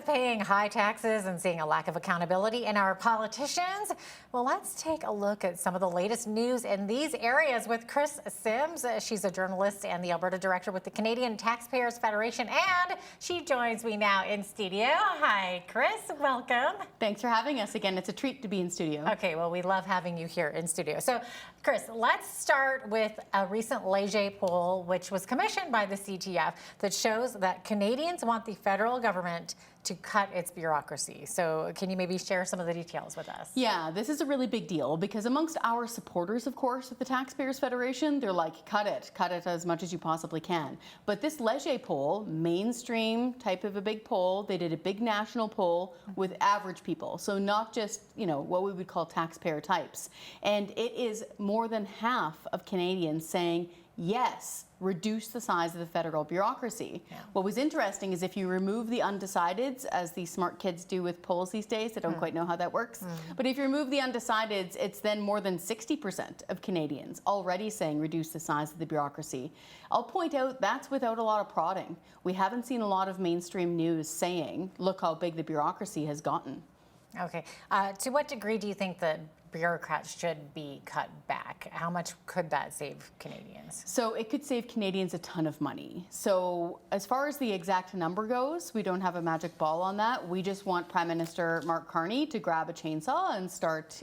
of paying high taxes and seeing a lack of accountability in our politicians? Well, let's take a look at some of the latest news in these areas with Kris Sims. She's a journalist and the Alberta director with the Canadian Taxpayers Federation, and she joins me now in studio. Hi, Kris. Welcome. Thanks for having us again. It's a treat to be in studio. Okay, well, we love having you here in studio. So, Kris, let's start with a recent Leger poll, which was commissioned by the CTF, that shows that Canadians want the federal government to cut its bureaucracy. So can you maybe share some of the details with us? Yeah, this is a really big deal because amongst our supporters, of course, at the Taxpayers Federation, they're like, cut it as much as you possibly can. But this Leger poll, mainstream type of a big poll, they did a big national poll with average people. So not just, what we would call taxpayer types. And it is more than half of Canadians saying, yes, reduce the size of the federal bureaucracy. Yeah. What was interesting is if you remove the undecideds, as these smart kids do with polls these days, they don't quite know how that works. But if you remove the undecideds, it's then more than 60% of Canadians already saying reduce the size of the bureaucracy. I'll point out that's without a lot of prodding. We haven't seen a lot of mainstream news saying, look how big the bureaucracy has gotten. Okay. To what degree do you think that bureaucrats should be cut back? How much could that save Canadians? So it could save Canadians a ton of money. So as far as the exact number goes, we don't have a magic ball on that. We just want Prime Minister Mark Carney to grab a chainsaw and start,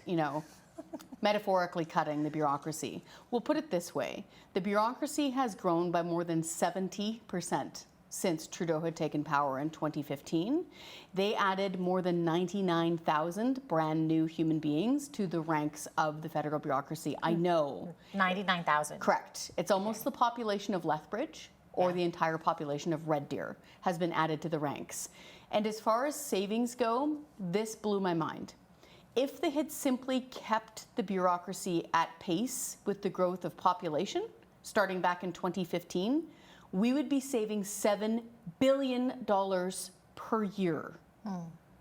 metaphorically cutting the bureaucracy. We'll put it this way. The bureaucracy has grown by more than 70% since Trudeau had taken power in 2015. They added more than 99,000 brand new human beings to the ranks of the federal bureaucracy. I know. 99,000. Correct. It's almost the population of Lethbridge or the entire population of Red Deer has been added to the ranks. And as far as savings go, this blew my mind. If they had simply kept the bureaucracy at pace with the growth of population, starting back in 2015, we would be saving $7 billion per year.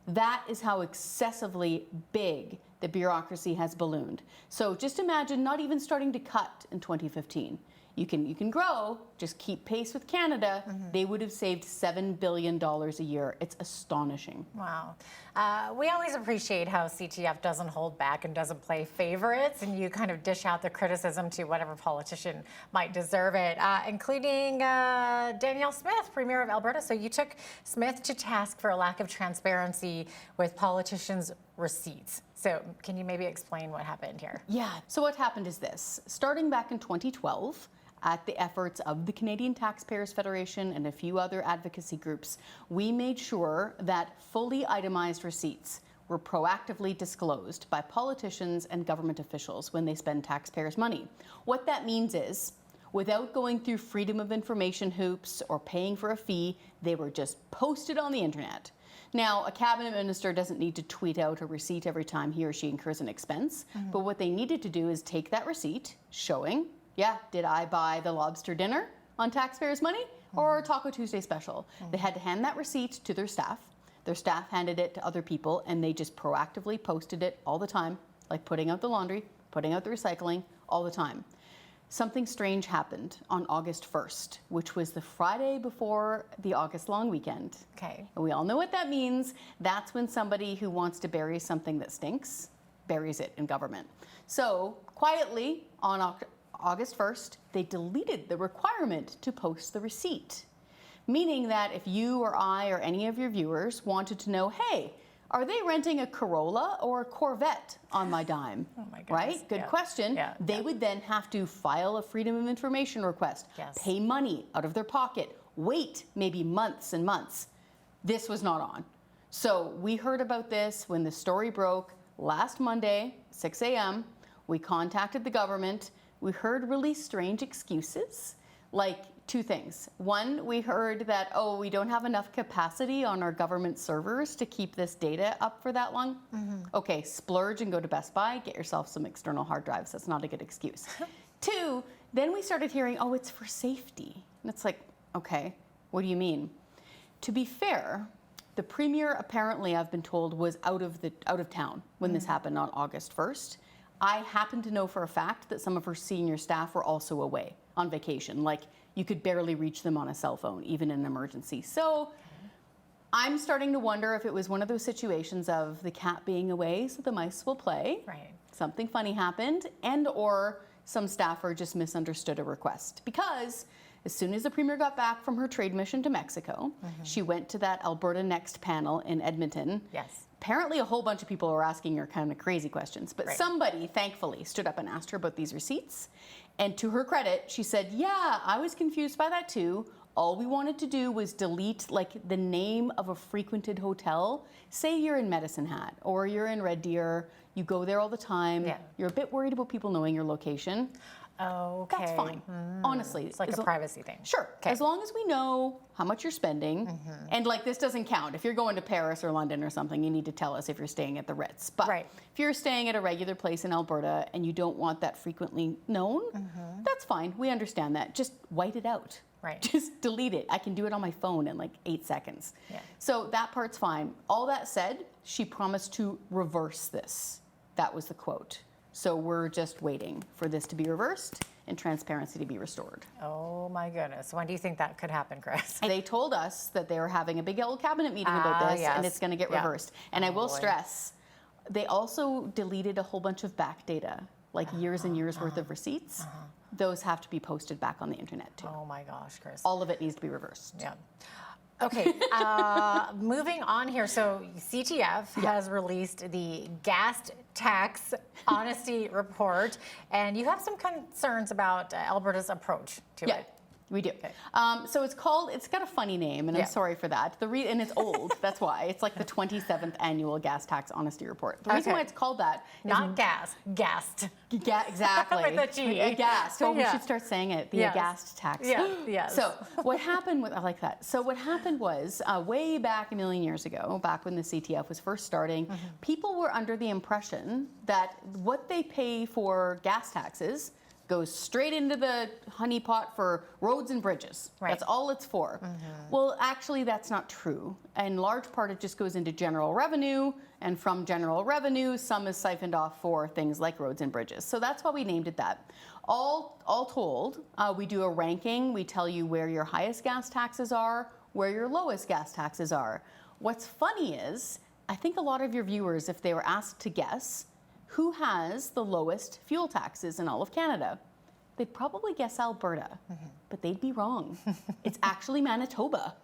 That is how excessively big the bureaucracy has ballooned. So just imagine not even starting to cut in 2015. You can grow, just keep pace with Canada. They would have saved $7 billion a year. It's astonishing. Wow. We always appreciate how CTF doesn't hold back and doesn't play favorites, and you kind of dish out the criticism to whatever politician might deserve it, including Danielle Smith, Premier of Alberta. So you took Smith to task for a lack of transparency with politicians' receipts. So can you maybe explain what happened here? Yeah, so what happened is this. Starting back in 2012, at the efforts of the Canadian Taxpayers Federation and a few other advocacy groups, we made sure that fully itemized receipts were proactively disclosed by politicians and government officials when they spend taxpayers' money. What that means is, without going through freedom of information hoops or paying for a fee, they were just posted on the internet. Now, a cabinet minister doesn't need to tweet out a receipt every time he or she incurs an expense, but what they needed to do is take that receipt showing, did I buy the lobster dinner on taxpayers' money or Taco Tuesday special? They had to hand that receipt to their staff. Their staff handed it to other people, and they just proactively posted it all the time, like putting out the laundry, putting out the recycling, all the time. Something strange happened on August 1st, which was the Friday before the August long weekend. Okay. And we all know what that means. That's when somebody who wants to bury something that stinks buries it in government. So quietly on August 1st, they deleted the requirement to post the receipt, meaning that if you or I or any of your viewers wanted to know, hey, are they renting a Corolla or a Corvette on my dime? Oh my goodness. Right? Good question. They would then have to file a Freedom of Information request, pay money out of their pocket, wait maybe months and months. This was not on. So we heard about this when the story broke last Monday, 6 a.m. We contacted the government. We heard really strange excuses, like two things. One, we heard that, we don't have enough capacity on our government servers to keep this data up for that long. Okay, splurge and go to Best Buy, get yourself some external hard drives. That's not a good excuse. Two, then we started hearing, it's for safety. And it's like, okay, what do you mean? To be fair, the Premier apparently, I've been told, was out of town when this happened on August 1st. I happen to know for a fact that some of her senior staff were also away on vacation. Like, you could barely reach them on a cell phone, even in an emergency. So I'm starting to wonder if it was one of those situations of the cat being away, so the mice will play. Right. Something funny happened, and or some staffer just misunderstood a request. Because as soon as the Premier got back from her trade mission to Mexico, she went to that Alberta Next panel in Edmonton. Yes. Apparently a whole bunch of people were asking her kind of crazy questions, but somebody thankfully stood up and asked her about these receipts. And to her credit, she said, yeah, I was confused by that too. All we wanted to do was delete like the name of a frequented hotel. Say you're in Medicine Hat or you're in Red Deer, you go there all the time. Yeah. You're a bit worried about people knowing your location. Okay. That's fine. Honestly. It's like a privacy thing. Sure. Okay. As long as we know how much you're spending. And like this doesn't count. If you're going to Paris or London or something, you need to tell us if you're staying at the Ritz. But if you're staying at a regular place in Alberta and you don't want that frequently known, that's fine. We understand that. Just white it out. Right. Just delete it. I can do it on my phone in like 8 seconds. Yeah. So that part's fine. All that said, she promised to reverse this. That was the quote. So we're just waiting for this to be reversed and transparency to be restored. Oh my goodness. When do you think that could happen, Kris? They told us that they were having a big old cabinet meeting about this and it's going to get reversed. And I will stress, they also deleted a whole bunch of back data, like years and years worth of receipts. Those have to be posted back on the internet too. Oh my gosh, Kris. All of it needs to be reversed. Yeah. Okay, moving on here. So CTF has released the gas tax honesty report, and you have some concerns about Alberta's approach to it. We do. Okay. So it's got a funny name, and I'm sorry for that. And it's old, that's why. It's like the 27th annual gas tax honesty report. The reason why it's called that is not gas, gassed. Exactly. With a G. Aghast. So we should start saying it, the aghast tax. Yeah, yes. So what happened, I like that. So what happened was, way back a million years ago, back when the CTF was first starting, people were under the impression that what they pay for gas taxes goes straight into the honeypot for roads and bridges. Right. That's all it's for. Well, actually, that's not true. In large part, it just goes into general revenue, and from general revenue, some is siphoned off for things like roads and bridges. So that's why we named it that. All told, we do a ranking. We tell you where your highest gas taxes are, where your lowest gas taxes are. What's funny is, I think a lot of your viewers, if they were asked to guess, who has the lowest fuel taxes in all of Canada? They'd probably guess Alberta, but they'd be wrong. It's actually Manitoba.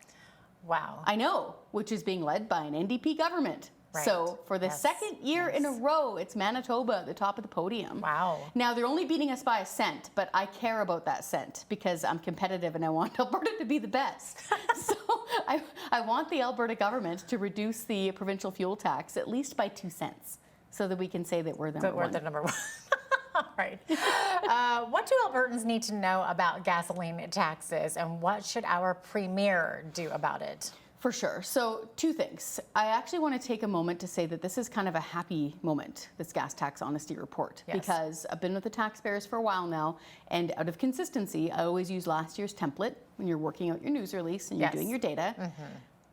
Wow. I know, which is being led by an NDP government. Right. So for the second year in a row, it's Manitoba at the top of the podium. Wow. Now, they're only beating us by a cent, but I care about that cent because I'm competitive and I want Alberta to be the best. So I want the Alberta government to reduce the provincial fuel tax at least by 2 cents. So that we can say that we're the number one. We're the number one. All right. What do Albertans need to know about gasoline taxes, and what should our premier do about it? For sure. So 2 things. I actually want to take a moment to say that this is kind of a happy moment, this gas tax honesty report, because I've been with the taxpayers for a while now, and out of consistency, I always use last year's template when you're working out your news release and you're doing your data.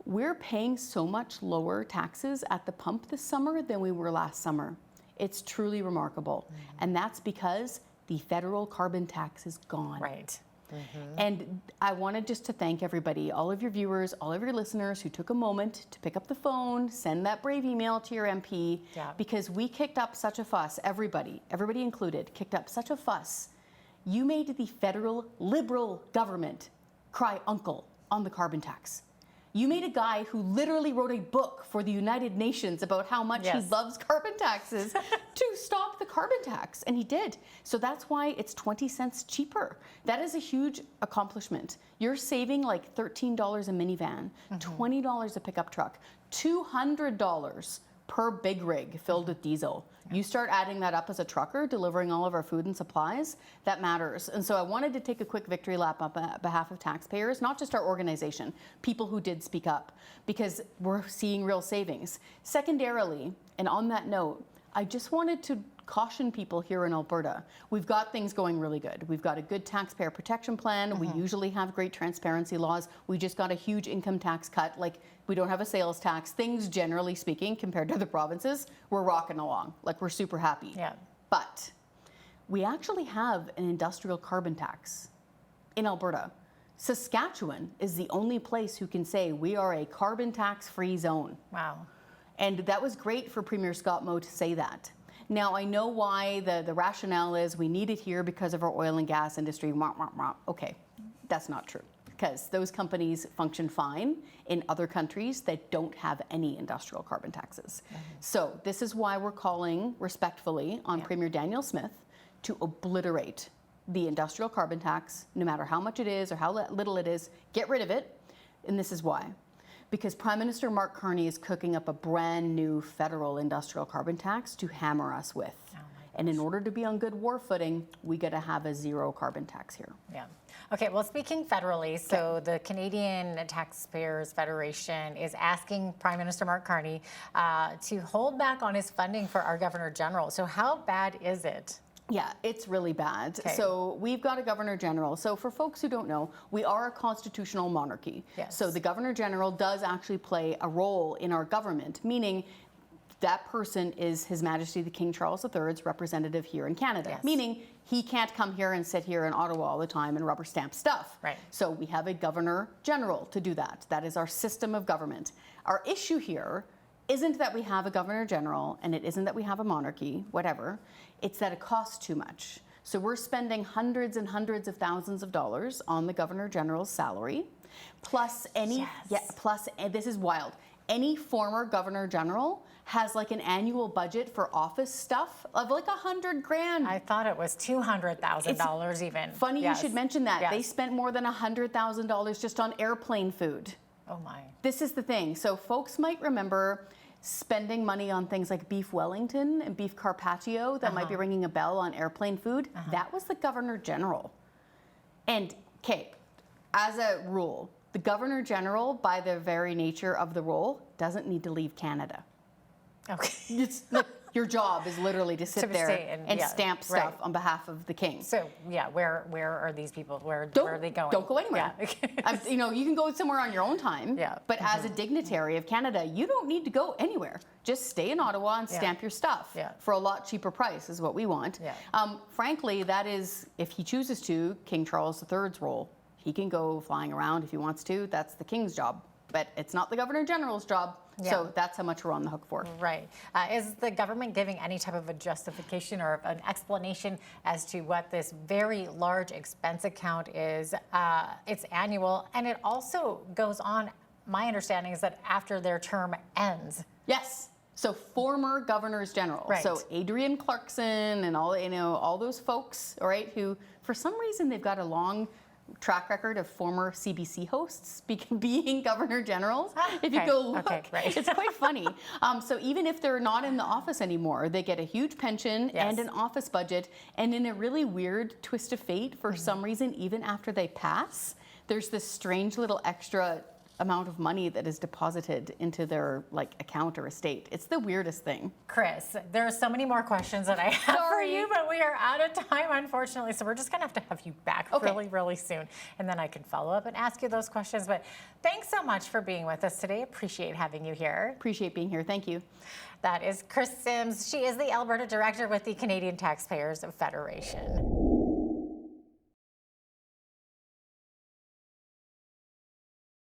We're paying so much lower taxes at the pump this summer than we were last summer. It's truly remarkable. And that's because the federal carbon tax is gone. Right. And I wanted just to thank everybody, all of your viewers, all of your listeners who took a moment to pick up the phone, send that brave email to your MP, because we kicked up such a fuss, everybody included, kicked up such a fuss. You made the federal Liberal government cry uncle on the carbon tax. You made a guy who literally wrote a book for the United Nations about how much he loves carbon taxes to stop the carbon tax, and he did. So that's why it's 20 cents cheaper. That is a huge accomplishment. You're saving like $13 a minivan, $20 a pickup truck, $200 per big rig filled with diesel. You start adding that up as a trucker delivering all of our food and supplies, that matters. And so I wanted to take a quick victory lap on behalf of taxpayers, not just our organization, people who did speak up, because we're seeing real savings. Secondarily, and on that note, I just wanted to caution people here in Alberta. We've got things going really good. We've got a good taxpayer protection plan. We usually have great transparency laws. We just got a huge income tax cut. Like, we don't have a sales tax. Things, generally speaking, compared to the provinces, we're rocking along. Like, we're super happy. Yeah. But we actually have an industrial carbon tax in Alberta. Saskatchewan is the only place who can say we are a carbon tax-free zone. Wow. And that was great for Premier Scott Moe to say that. Now, I know why the rationale is we need it here because of our oil and gas industry. Wah, wah, wah. Okay, that's not true, because those companies function fine in other countries that don't have any industrial carbon taxes. So this is why we're calling respectfully on Premier Daniel Smith to obliterate the industrial carbon tax, no matter how much it is or how little it is, get rid of it. And this is why. Because Prime Minister Mark Carney is cooking up a brand new federal industrial carbon tax to hammer us with. And in order to be on good war footing, we got to have a zero carbon tax here. Yeah. Okay, well, speaking federally, so the Canadian Taxpayers Federation is asking Prime Minister Mark Carney to hold back on his funding for our Governor General. So how bad is it? Yeah, it's really bad. Okay. So we've got a Governor General. So for folks who don't know, we are a constitutional monarchy. Yes. So the Governor General does actually play a role in our government, meaning that person is His Majesty the King Charles III's representative here in Canada, Yes. meaning he can't come here and sit here in Ottawa all the time and rubber stamp stuff. Right. So we have a Governor General to do that. That is our system of government. Our issue here isn't that we have a Governor General and it isn't that we have a monarchy, whatever. It's that it costs too much. So we're spending hundreds and hundreds of thousands of dollars on the Governor General's salary, plus any, and this is wild, any former Governor General has like an annual budget for office stuff of like $100 grand. I thought it was $200,000 even. Funny you should mention that. Yes. They spent more than $100,000 just on airplane food. Oh my. This is the thing. So folks might remember spending money on things like beef Wellington and beef Carpaccio that might be ringing a bell on airplane food. That was the Governor General. And, okay, as a rule, the Governor General, by the very nature of the role, doesn't need to leave Canada. Okay. It's like your job is literally to sit there stay and yeah, stamp stuff on behalf of the king. So yeah, where are these people? Where are they going? Don't go anywhere. Yeah. You know, you can go somewhere on your own time. Yeah. But as a dignitary of Canada, you don't need to go anywhere. Just stay in Ottawa and stamp your stuff for a lot cheaper price is what we want. Yeah. Frankly, that is, if he chooses to, King Charles III's role. He can go flying around if he wants to. That's the king's job. But it's not the Governor General's job. Yeah. So that's how much we're on the hook for. Right. Is the government giving any type of a justification or an explanation as to what this very large expense account is? It's annual, and it also goes on, my understanding is that after their term ends. Yes. So former governors general. Right. So Adrian Clarkson and all those folks, all right, who for some reason they've got a long track record of former CBC hosts being governor generals. If you go look, it's quite funny. So even if they're not in the office anymore, they get a huge pension and an office budget. And in a really weird twist of fate, for some reason, even after they pass, there's this strange little extra amount of money that is deposited into their account or estate. It's the weirdest thing. Kris, there are so many more questions that I have for you, but we are out of time, unfortunately. So we're just gonna have to have you back really, really soon. And then I can follow up and ask you those questions. But thanks so much for being with us today. Appreciate having you here. Appreciate being here. Thank you. That is Kris Sims. She is the Alberta Director with the Canadian Taxpayers Federation.